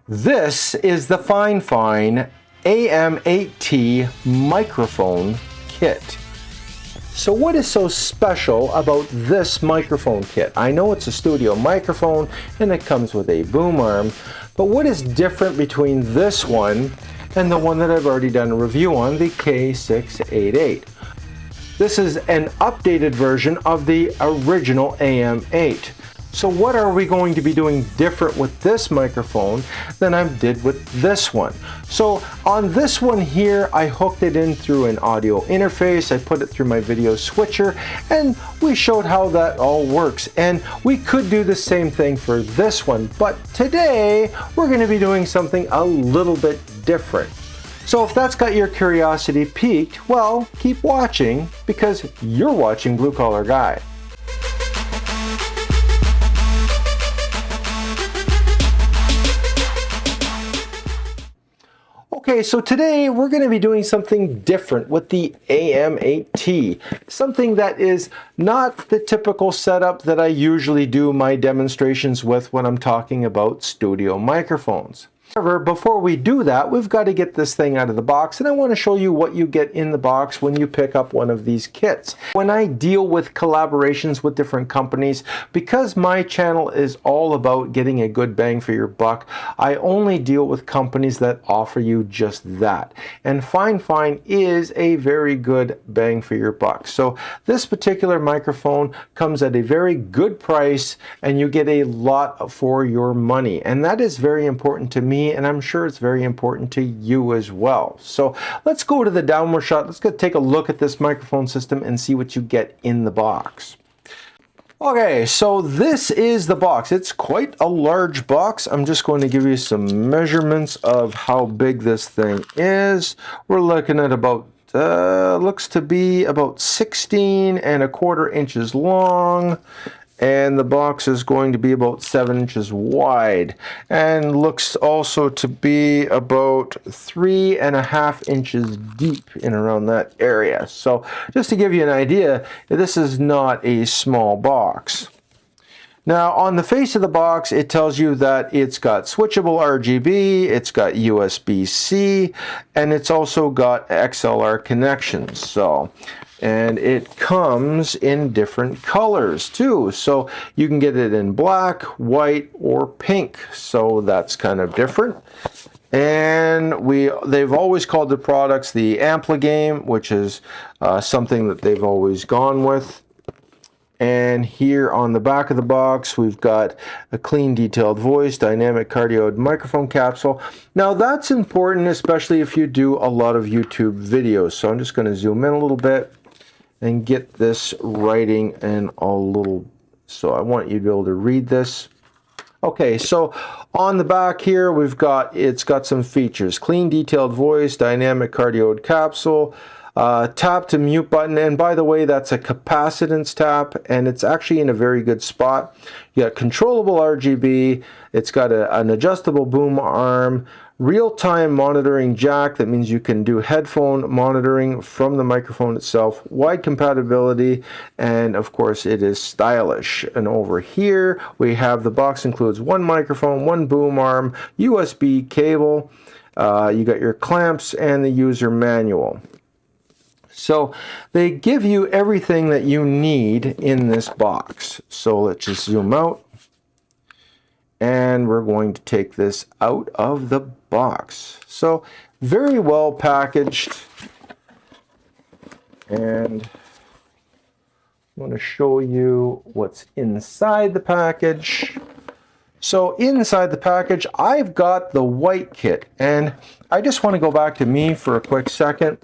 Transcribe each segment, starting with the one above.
This is the FIFINE AM8T microphone kit. So what is so special about this microphone kit? I know it's a studio microphone and it comes with a boom arm, but what is different between this one and the one that I've already done a review on, the K688? This is an updated version of the original AM8. So what are we going to be doing different with this microphone than I did with this one? So on this one here, I hooked it in through an audio interface. I put it through my video switcher and we showed how that all works. And we could do the same thing for this one, but today we're going to be doing something a little bit different. So if that's got your curiosity piqued, well, keep watching because you're watching Blue Collar Guy. Okay, so today we're going to be doing something different with the AM8T, something that is not the typical setup that I usually do my demonstrations with when I'm talking about studio microphones. However, before we do that, we've got to get this thing out of the box, and I want to show you what you get in the box when you pick up one of these kits. When I deal with collaborations with different companies, because my channel is all about getting a good bang for your buck, I only deal with companies that offer you just that. And FIFINE is a very good bang for your buck. So this particular microphone comes at a very good price, and you get a lot for your money. And that is very important to me, and I'm sure it's very important to you as well. So let's go to the downward shot. Let's go take a look at this microphone system and see what you get in the box. Okay, so this is the box. It's quite a large box. I'm just going to give you some measurements of how big this thing is. We're looking at about looks to be about 16¼ inches long. And the box is going to be about 7 inches wide and looks also to be about 3½ inches deep in around that area. So just to give you an idea, this is not a small box. Now on the face of the box, it tells you that it's got switchable RGB, it's got USB-C, and it's also got XLR connections. And it comes in different colors too. So you can get it in black, white, or pink. So that's kind of different. And they've always called the products the Ampli-Game, which is something that they've always gone with. And here on the back of the box, we've got a clean, detailed voice, dynamic cardioid microphone capsule. Now that's important, especially if you do a lot of YouTube videos. So I'm just going to zoom in a little bit and get this writing in a little, so I want you to be able to read this. Okay, so on the back here, it's got some features: clean, detailed voice, dynamic cardioid capsule, tap to mute button, and by the way, that's a capacitance tap, and it's actually in a very good spot. You got controllable RGB, it's got an adjustable boom arm, real-time monitoring jack, that means you can do headphone monitoring from the microphone itself, wide compatibility, and of course it is stylish. And over here we have the box includes one microphone, one boom arm, USB cable, you got your clamps, and the user manual. So they give you everything that you need in this box. So let's just zoom out. And we're going to take this out of the box. So very well packaged. And I'm going to show you what's inside the package. So inside the package, I've got the white kit. And I just want to go back to me for a quick second.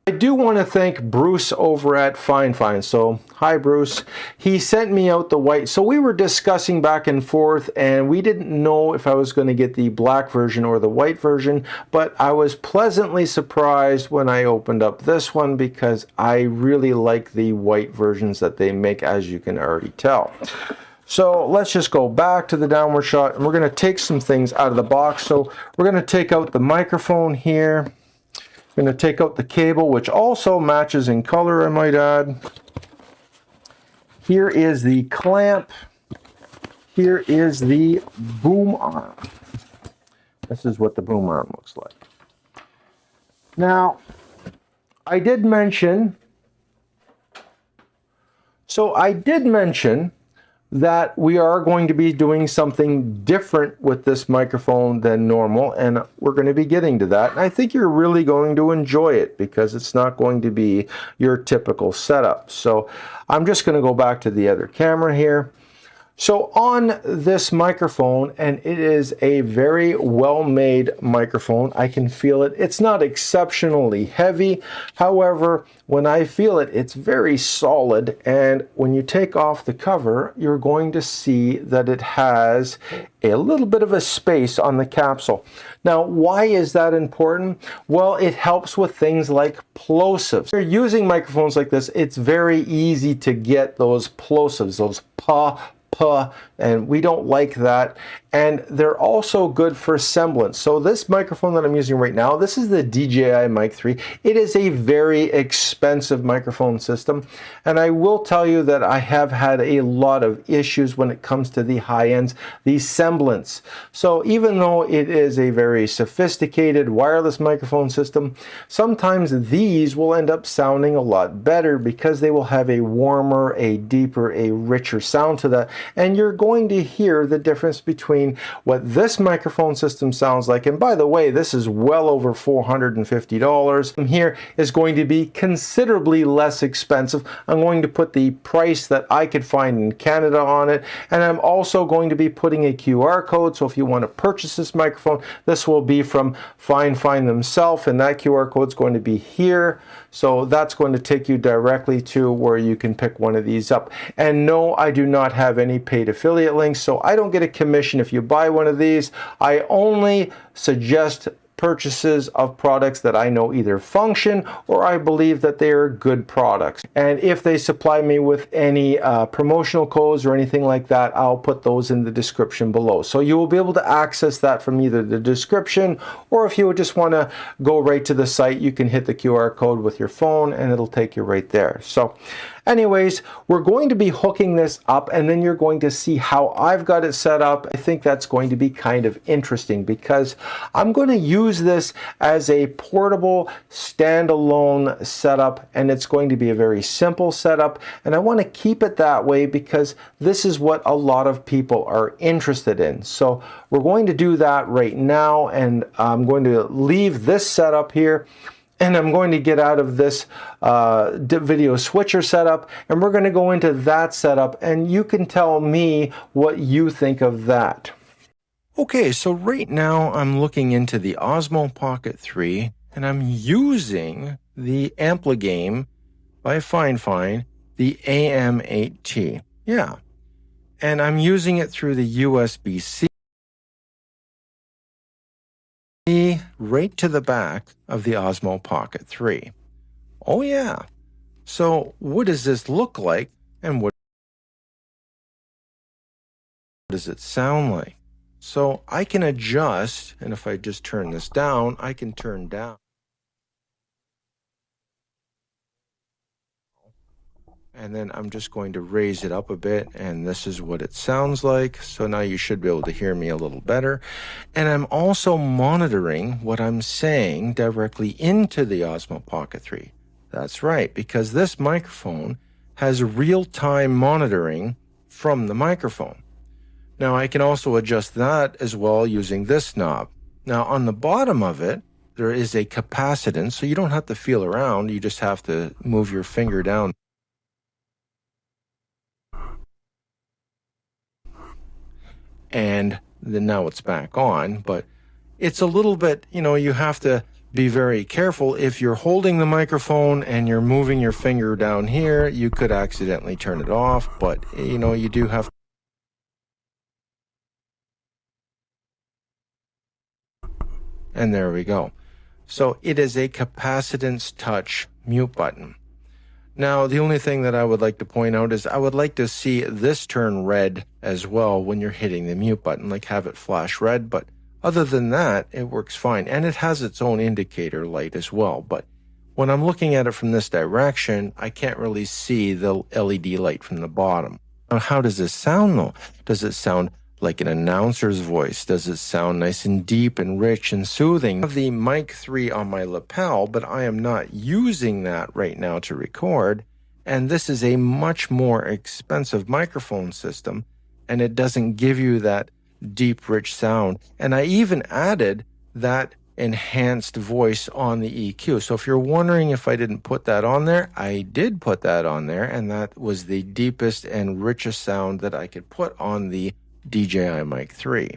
I do want to thank Bruce over at FIFINE. So, hi Bruce. He sent me out the white. So we were discussing back and forth, and we didn't know if I was going to get the black version or the white version, but I was pleasantly surprised when I opened up this one because I really like the white versions that they make, as you can already tell. So let's just go back to the downward shot, and we're going to take some things out of the box. So we're going to take out the microphone here. I'm going to take out the cable, which also matches in color, I might add. Here is the clamp. here is the boom arm. This is what the boom arm looks like. Now, I did mention that we are going to be doing something different with this microphone than normal, and we're going to be getting to that. And I think you're really going to enjoy it because it's not going to be your typical setup. So I'm just going to go back to the other camera here. So on this microphone, and it is a very well-made microphone, I can feel it. It's not exceptionally heavy. However, when I feel it, it's very solid. And when you take off the cover, you're going to see that it has a little bit of a space on the capsule. Now, why is that important? Well, it helps with things like plosives. If you're using microphones like this, it's very easy to get those plosives, those and we don't like that. And they're also good for semblance. So this microphone that I'm using right now, this is the DJI Mic 3. It is a very expensive microphone system. And I will tell you that I have had a lot of issues when it comes to the high ends, the semblance. So even though it is a very sophisticated wireless microphone system, sometimes these will end up sounding a lot better because they will have a warmer, a deeper, a richer sound to that. And you're going to hear the difference between what this microphone system sounds like. And by the way, this is well over $450. And here is going to be considerably less expensive. I'm going to put the price that I could find in Canada on it. And I'm also going to be putting a QR code. So if you want to purchase this microphone, this will be from FIFINE themselves. And that QR code is going to be here. So that's going to take you directly to where you can pick one of these up. And no, I do not have any paid affiliate links, so I don't get a commission if you buy one of these. I only suggest purchases of products that I know either function or I believe that they are good products. And if they supply me with any promotional codes or anything like that, I'll put those in the description below. So you will be able to access that from either the description, or if you would just want to go right to the site, you can hit the QR code with your phone and it'll take you right there. So anyways, we're going to be hooking this up and then you're going to see how I've got it set up. I think that's going to be kind of interesting because I'm going to use this as a portable standalone setup, and it's going to be a very simple setup, and I want to keep it that way because this is what a lot of people are interested in. So we're going to do that right now, and I'm going to leave this setup here. And I'm going to get out of this video switcher setup, and we're going to go into that setup, and you can tell me what you think of that. Okay, so right now I'm looking into the Osmo Pocket 3, and I'm using the Ampligame by FIFINE, the AM8T. Yeah, and I'm using it through the USB-C. Right to the back of the Osmo Pocket 3. Oh yeah. So what does this look like and what does it sound like? So I can adjust, and if I just turn this down, I can turn down. And then I'm just going to raise it up a bit, and this is what it sounds like. So now you should be able to hear me a little better. And I'm also monitoring what I'm saying directly into the Osmo Pocket 3. That's right, because this microphone has real-time monitoring from the microphone. Now I can also adjust that as well using this knob. Now on the bottom of it, there is a capacitance, so you don't have to feel around, you just have to move your finger down. And then now it's back on, but it's a little bit, you have to be very careful. If you're holding the microphone and you're moving your finger down here, you could accidentally turn it off, but you do have to. And there we go. So it is a capacitance touch mute button. Now, the only thing that I would like to point out is I would like to see this turn red as well when you're hitting the mute button, like have it flash red. But other than that, it works fine. And it has its own indicator light as well. But when I'm looking at it from this direction, I can't really see the LED light from the bottom. Now, how does this sound though? Does it sound like an announcer's voice? Does it sound nice and deep and rich and soothing? I have the Mic 3 on my lapel, but I am not using that right now to record. And this is a much more expensive microphone system, and it doesn't give you that deep, rich sound. And I even added that enhanced voice on the EQ. So if you're wondering if I didn't put that on there, I did put that on there, and that was the deepest and richest sound that I could put on the DJI Mic 3.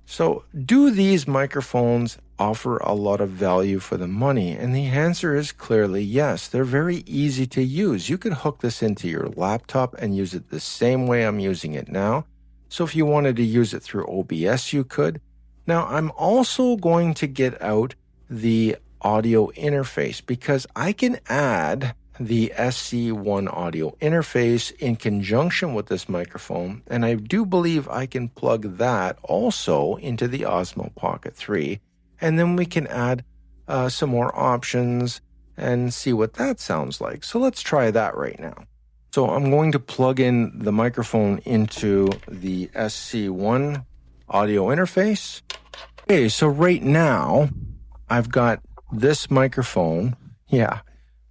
So do these microphones offer a lot of value for the money? And the answer is clearly yes. They're very easy to use. You could hook this into your laptop and use it the same way I'm using it now. So if you wanted to use it through OBS, you could. Now, I'm also going to get out the audio interface because I can add the SC1 audio interface in conjunction with this microphone, and I do believe I can plug that also into the Osmo Pocket 3, and then we can add some more options and see what that sounds like. So let's try that right now. So I'm going to plug in the microphone into the SC1 audio interface. Okay, so right now I've got this microphone,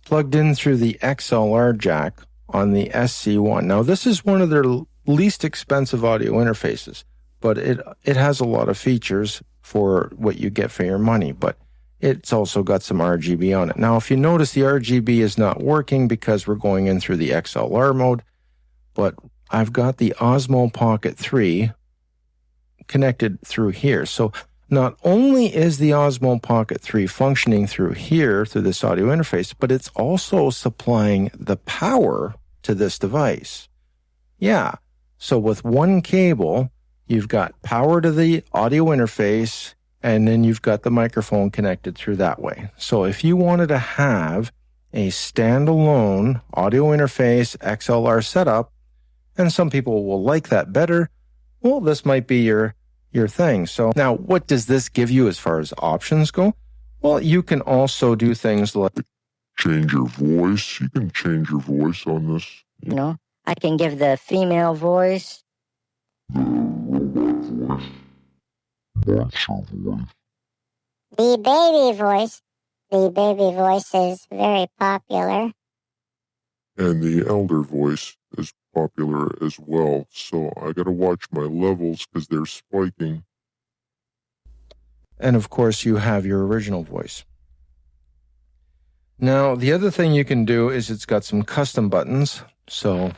plugged in through the XLR jack on the SC1. Now, this is one of their least expensive audio interfaces, but it has a lot of features for what you get for your money, but it's also got some RGB on it. Now, if you notice, the RGB is not working because we're going in through the XLR mode, but I've got the Osmo Pocket 3 connected through here. So not only is the Osmo Pocket 3 functioning through here, through this audio interface, but it's also supplying the power to this device. Yeah, so with one cable, you've got power to the audio interface, and then you've got the microphone connected through that way. So if you wanted to have a standalone audio interface XLR setup, and some people will like that better, well, this might be your thing. So now, what does this give you as far as options go? Well, you can also do things like change your voice. You can change your voice on this. You know, I can give the female voice, The robot voice. Monster voice. The baby voice. The baby voice is very popular. And the elder voice is popular as well. So I gotta watch my levels because they're spiking. and of course you have your original voice. Now, the other thing you can do is it's got some custom buttons. So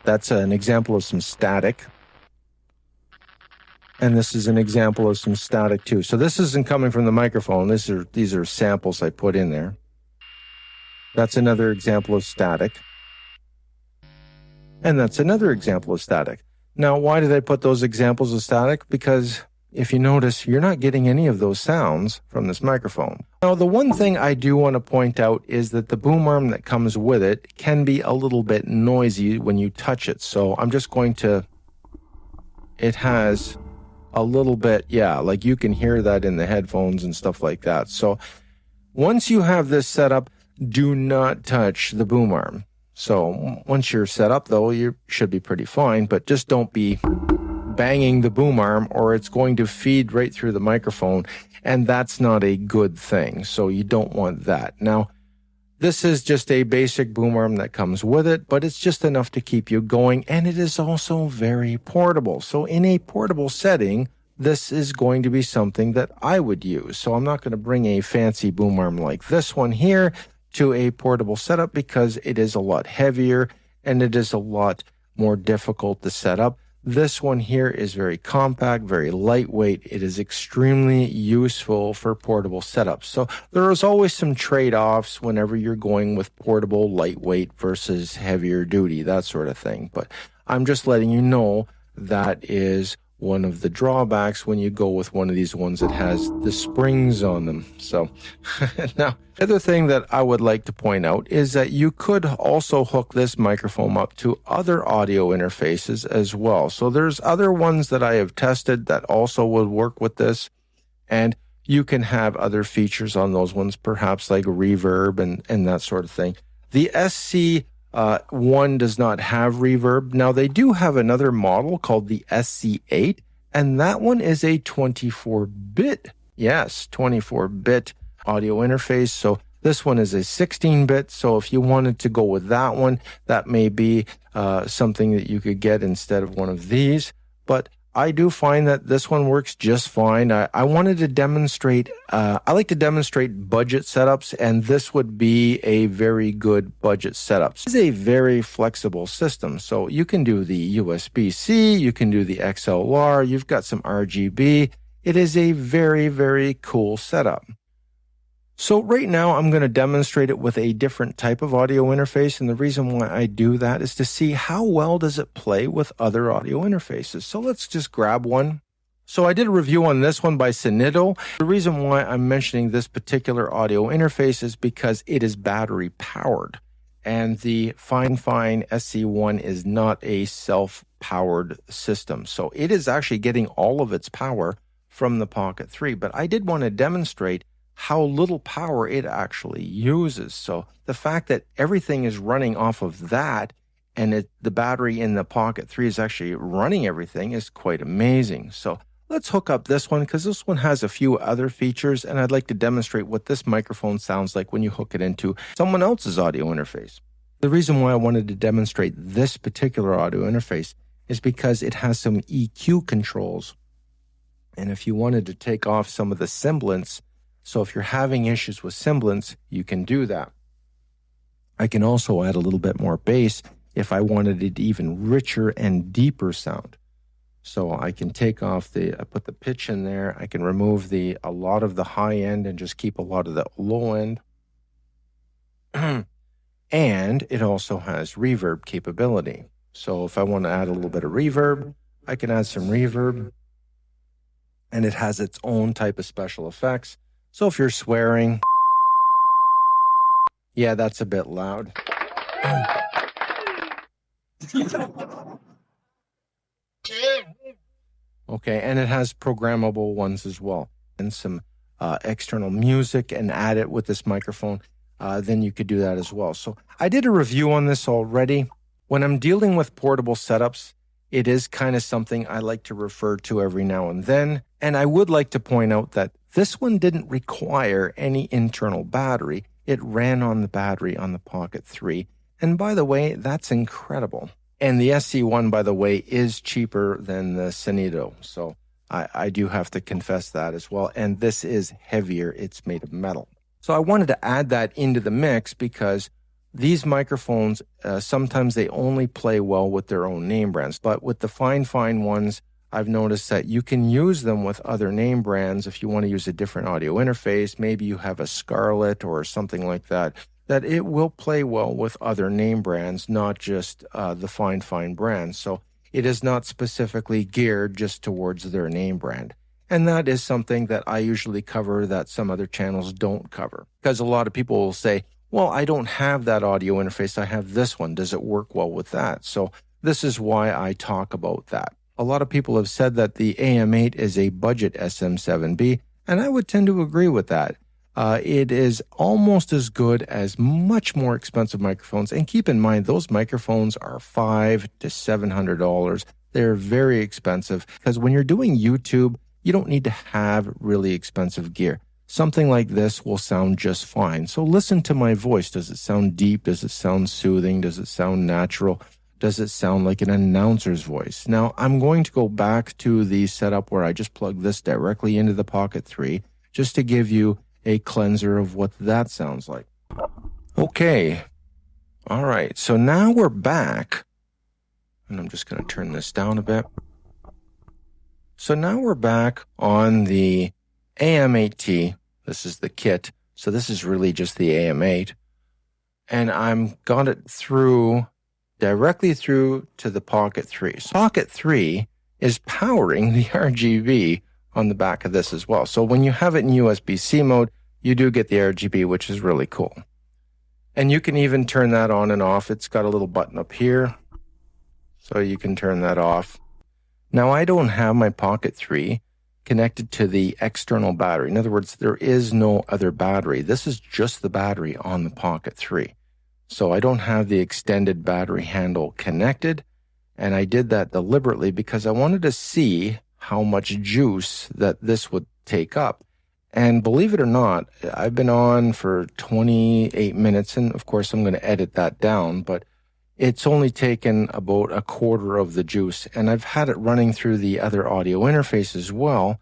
that's an example of some static. And this is an example of some static too. So this isn't coming from the microphone. These are samples I put in there. That's another example of static. And that's another example of static. Now, why did I put those examples of static? Because if you notice, you're not getting any of those sounds from this microphone. Now, the one thing I do want to point out is that the boom arm that comes with it can be a little bit noisy when you touch it. So I'm just going to, it has a little bit, yeah, like you can hear that in the headphones and stuff like that. So once you have this set up, do not touch the boom arm. So once you're set up, though, you should be pretty fine, but just don't be banging the boom arm or it's going to feed right through the microphone, and that's not a good thing. So you don't want that. Now, this is just a basic boom arm that comes with it, but it's just enough to keep you going, and it is also very portable. So in a portable setting, this is going to be something that I would use. So I'm not going to bring a fancy boom arm like this one here to a portable setup because it is a lot heavier and it is a lot more difficult to set up. This one here is very compact, very lightweight. It is extremely useful for portable setups. So there is always some trade-offs whenever you're going with portable, lightweight versus heavier duty, that sort of thing. But I'm just letting you know that is one of the drawbacks when you go with one of these ones that has the springs on them. So now, the other thing that I would like to point out is that you could also hook this microphone up to other audio interfaces as well. So there's other ones that I have tested that also would work with this, and you can have other features on those ones, perhaps like reverb and that sort of thing. The SC One does not have reverb. Now, they do have another model called the SC8, and that one is a 24-bit, yes, 24-bit audio interface. So this one is a 16-bit. So if you wanted to go with that one, that may be something that you could get instead of one of these. But I do find that this one works just fine. I wanted to demonstrate, I like to demonstrate budget setups, and this would be a very good budget setup. This is a very flexible system. So you can do the USB-C, you can do the XLR, you've got some RGB. It is a very, very cool setup. So right now I'm going to demonstrate it with a different type of audio interface, and the reason why I do that is to see how well does it play with other audio interfaces. So let's just grab one. So I did a review on this one by Sonido. The reason why I'm mentioning this particular audio interface is because it is battery powered, and the FIFINE SC1 is not a self-powered system. So it is actually getting all of its power from the Pocket 3, but I did want to demonstrate how little power it actually uses. So the fact that everything is running off of that, and the battery in the Pocket 3 is actually running everything, is quite amazing. So let's hook up this one, because this one has a few other features, and I'd like to demonstrate what this microphone sounds like when you hook it into someone else's audio interface. The reason why I wanted to demonstrate this particular audio interface is because it has some EQ controls. And if you wanted to take off some of the semblance, so if you're having issues with semblance, you can do that. I can also add a little bit more bass if I wanted it even richer and deeper sound. So I can take off I put the pitch in there. I can remove a lot of the high end and just keep a lot of the low end. And it also has reverb capability. So if I want to add a little bit of reverb, I can add some reverb. And it has its own type of special effects. So if you're swearing, yeah, that's a bit loud. Okay, and it has programmable ones as well, and some external music, and add it with this microphone. Then you could do that as well. So I did a review on this already. When I'm dealing with portable setups, it is kind of something I like to refer to every now and then. And I would like to point out that this one didn't require any internal battery. It ran on the battery on the Pocket 3. And by the way, that's incredible. And the SC1, by the way, is cheaper than the Sonido. So I do have to confess that as well. And this is heavier. It's made of metal. So I wanted to add that into the mix because these microphones, sometimes they only play well with their own name brands. But with the FIFINE ones, I've noticed that you can use them with other name brands if you want to use a different audio interface. Maybe you have a Scarlett or something like that, that it will play well with other name brands, not just the FIFINE brand. So it is not specifically geared just towards their name brand. And that is something that I usually cover that some other channels don't cover. Because a lot of people will say, well, I don't have that audio interface. I have this one. Does it work well with that? So this is why I talk about that. A lot of people have said that the AM8 is a budget SM7B, and I would tend to agree with that. It is almost as good as much more expensive microphones. And keep in mind, those microphones are $500 to $700. They're very expensive because when you're doing YouTube, you don't need to have really expensive gear. Something like this will sound just fine. So listen to my voice. Does it sound deep? Does it sound soothing? Does it sound natural? Does it sound like an announcer's voice? Now, I'm going to go back to the setup where I just plug this directly into the Pocket 3 just to give you a cleanser of what that sounds like. Okay. All right. So now we're back. And I'm just going to turn this down a bit. So now we're back on the AM8T. This is the kit. So this is really just the AM8. And I'm got it through directly through to the Pocket 3. So Pocket 3 is powering the RGB on the back of this as well. So when you have it in USB-C mode, you do get the RGB, which is really cool. And you can even turn that on and off. It's got a little button up here, so you can turn that off. Now, I don't have my Pocket 3 connected to the external battery. In other words, there is no other battery. This is just the battery on the Pocket 3. So I don't have the extended battery handle connected. And I did that deliberately because I wanted to see how much juice that this would take up. And believe it or not, I've been on for 28 minutes, and of course I'm going to edit that down, but it's only taken about a quarter of the juice, and I've had it running through the other audio interface as well,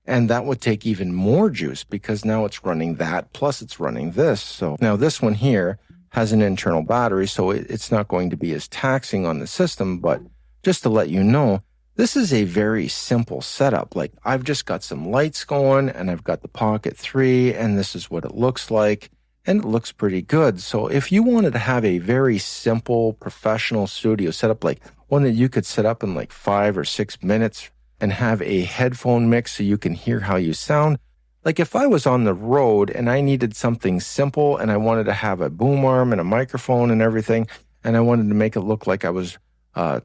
and that would take even more juice because now it's running that, plus it's running this. So now this one here has an internal battery, so it's not going to be as taxing on the system, but just to let you know, this is a very simple setup. Like, I've just got some lights going, and I've got the Pocket 3, and this is what it looks like, and it looks pretty good. So if you wanted to have a very simple professional studio setup, like one that you could set up in like 5 or 6 minutes and have a headphone mix so you can hear how you sound, like if I was on the road and I needed something simple and I wanted to have a boom arm and a microphone and everything, and I wanted to make it look like I was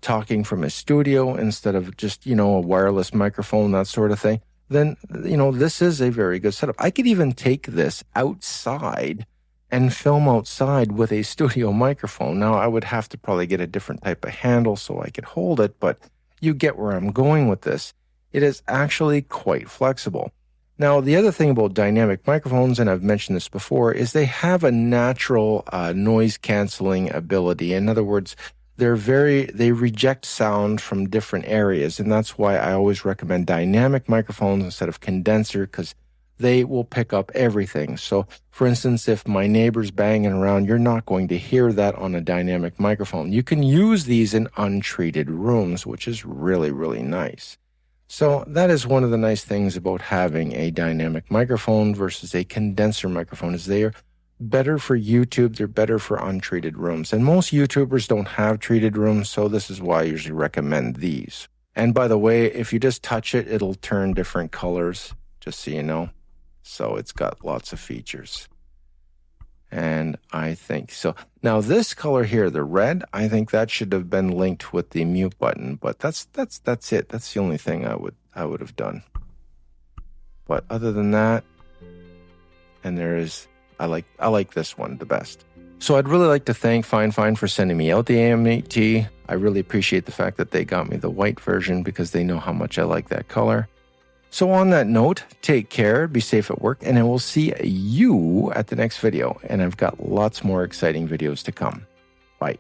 talking from a studio instead of just, a wireless microphone, that sort of thing, then, this is a very good setup. I could even take this outside and film outside with a studio microphone. Now, I would have to probably get a different type of handle so I could hold it, but you get where I'm going with this. It is actually quite flexible. Now, the other thing about dynamic microphones, and I've mentioned this before, is they have a natural noise canceling ability. In other words, they reject sound from different areas, and that's why I always recommend dynamic microphones instead of condenser, because they will pick up everything. So, for instance, if my neighbor's banging around, you're not going to hear that on a dynamic microphone. You can use these in untreated rooms, which is really, really nice. So that is one of the nice things about having a dynamic microphone versus a condenser microphone, is they are better for YouTube. They're better for untreated rooms. And most YouTubers don't have treated rooms, so this is why I usually recommend these. And by the way, if you just touch it, it'll turn different colors, just so you know. So it's got lots of features. And I think so. Now this color here, the red, I think that should have been linked with the mute button, but that's it. That's the only thing I would have done. But other than that, and I like this one the best. So I'd really like to thank FIFINE for sending me out the AM8T. I really appreciate the fact that they got me the white version because they know how much I like that color. So on that note, take care, be safe at work, and I will see you at the next video. And I've got lots more exciting videos to come. Bye.